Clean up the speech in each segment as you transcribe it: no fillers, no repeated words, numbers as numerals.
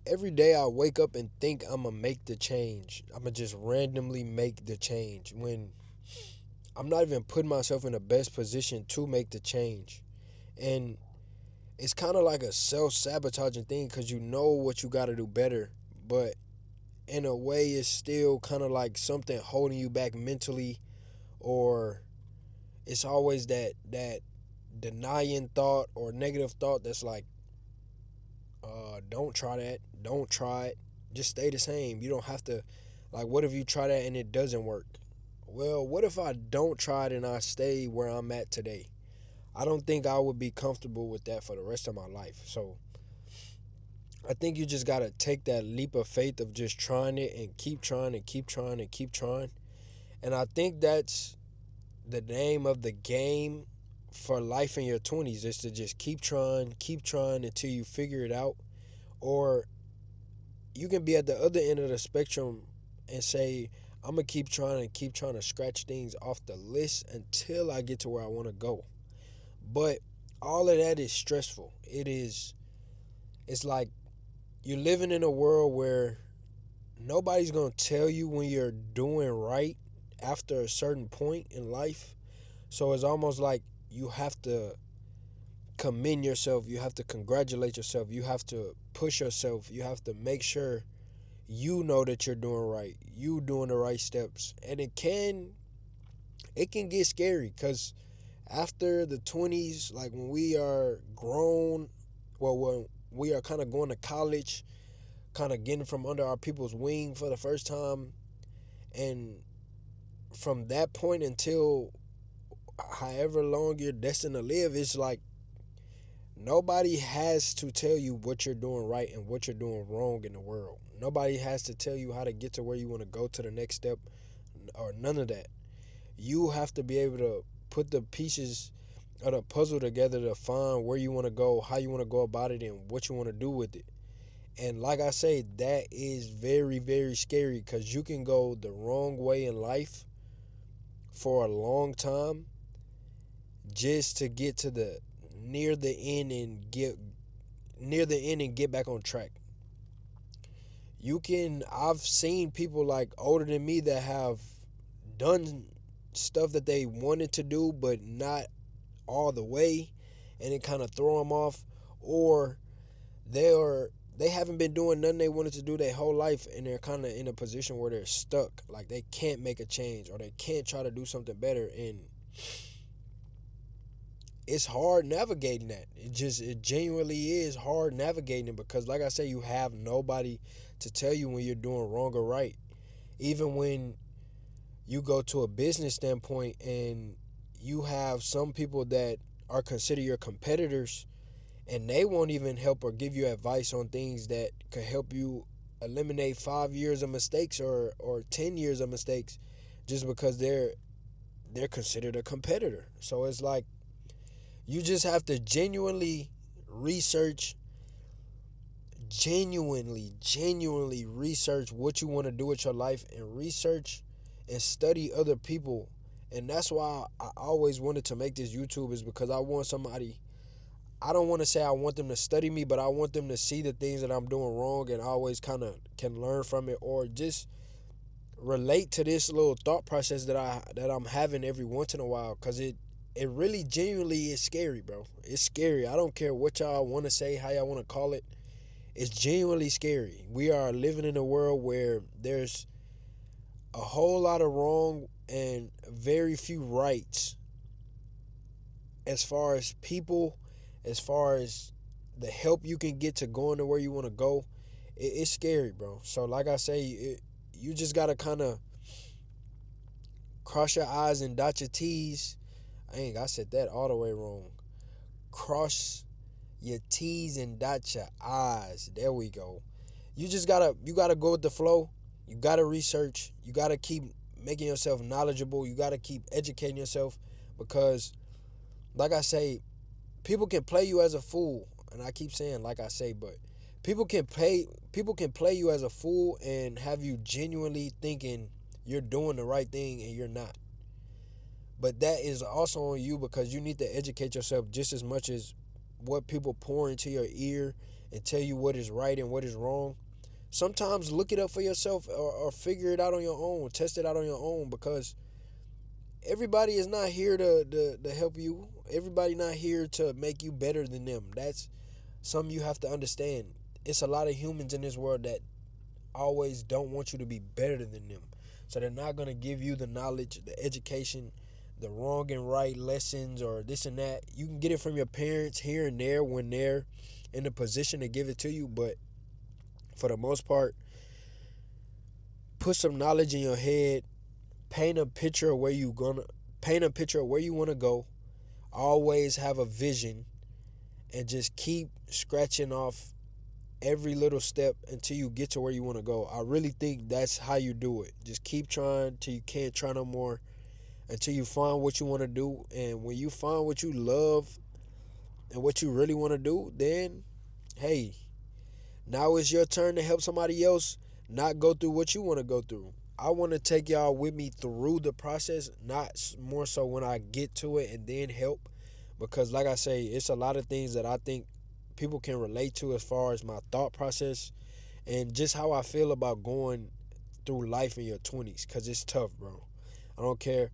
every day I wake up and think I'm gonna make the change. I'm gonna just randomly make the change when I'm not even putting myself in the best position to make the change. And it's kind of like a self-sabotaging thing because you know what you got to do better, but in a way it's still kind of like something holding you back mentally, or it's always that denying thought or negative thought that's like, don't try that, don't try it, just stay the same. You don't have to, like, what if you try that and it doesn't work? Well, what if I don't try it and I stay where I'm at today? I don't think I would be comfortable with that for the rest of my life. So I think you just gotta take that leap of faith of just trying it and keep trying and keep trying and keep trying. And I think that's the name of the game for life in your 20s, is to just keep trying until you figure it out. Or you can be at the other end of the spectrum and say, I'm gonna keep trying to scratch things off the list until I get to where I want to go. But all of that is stressful. It's like you're living in a world where nobody's gonna tell you when you're doing right after a certain point in life. So it's almost like you have to commend yourself, you have to congratulate yourself, you have to push yourself, you have to make sure you know that you're doing right, you doing the right steps. And it can get scary because after the 20s, like when we are grown, well, when we are kind of going to college, kind of getting from under our people's wing for the first time, and from that point until however long you're destined to live, it's like nobody has to tell you what you're doing right and what you're doing wrong in the world. Nobody has to tell you how to get to where you want to go to the next step, or none of that. You have to be able to put the pieces of the puzzle together to find where you want to go, how you want to go about it, and what you want to do with it. And like I say, that is very, very scary because you can go the wrong way in life for a long time just to get to the near the end and get back on track. I've seen people like older than me that have done stuff that they wanted to do but not all the way, and it kind of throw them off. Or they haven't been doing nothing they wanted to do their whole life, and they're kind of in a position where they're stuck, like they can't make a change or they can't try to do something better. And it's hard navigating that. It genuinely is hard navigating it because, like I say, you have nobody to tell you when you're doing wrong or right. Even when you go to a business standpoint and you have some people that are considered your competitors, and they won't even help or give you advice on things that could help you eliminate 5 years of mistakes, or 10 years of mistakes, just because they're considered a competitor. So it's like you just have to research genuinely research what you want to do with your life, and research and study other people. And that's why I always wanted to make this YouTube, is because I want somebody, I don't want to say I want them to study me, but I want them to see the things that I'm doing wrong and always kind of can learn from it, or just relate to this little thought process that I'm having every once in a while, cuz it really genuinely is scary, bro. It's scary. I don't care what y'all want to say, how y'all want to call it. It's genuinely scary. We are living in a world where there's a whole lot of wrong and very few rights, as far as people, as far as the help you can get to going to where you want to go. It's scary, bro. So like I say, you just gotta kind of cross your I's and dot your T's. I said that all the way wrong. Cross your T's and dot your I's. There we go. You gotta go with the flow. You gotta research. You gotta keep making yourself knowledgeable. You gotta keep educating yourself, because like I say, people can play you as a fool. And I keep saying like I say, but people can play you as a fool and have you genuinely thinking you're doing the right thing and you're not. But that is also on you, because you need to educate yourself just as much as what people pour into your ear and tell you what is right and what is wrong. Sometimes look it up for yourself, or figure it out on your own, test it out on your own, because everybody is not here to help you. Everybody not here to make you better than them. That's something you have to understand. It's a lot of humans in this world that always don't want you to be better than them. So they're not going to give you the knowledge, the education, the wrong and right lessons, or this and that. You can get it from your parents here and there when they're in a position to give it to you, but for the most part, put some knowledge in your head, paint a picture of where you gonna paint a picture of where you want to go. Always have a vision, and just keep scratching off every little step until you get to where you want to go. I really think that's how you do it. Just keep trying till you can't try no more, until you find what you want to do. And when you find what you love and what you really want to do, then hey, now it's your turn to help somebody else not go through what you want to go through. I want to take y'all with me through the process, not more so when I get to it and then help. Because, like I say, it's a lot of things that I think people can relate to as far as my thought process and just how I feel about going through life in your 20s. Because it's tough, bro. I don't care.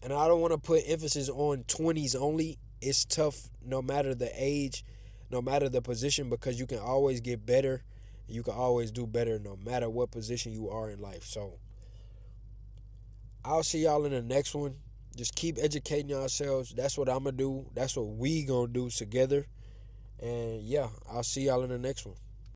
And I don't want to put emphasis on 20s only. It's tough no matter the age, no matter the position, because you can always get better. You can always do better no matter what position you are in life. So I'll see y'all in the next one. Just keep educating yourselves. That's what I'm going to do. That's what we going to do together. And yeah, I'll see y'all in the next one.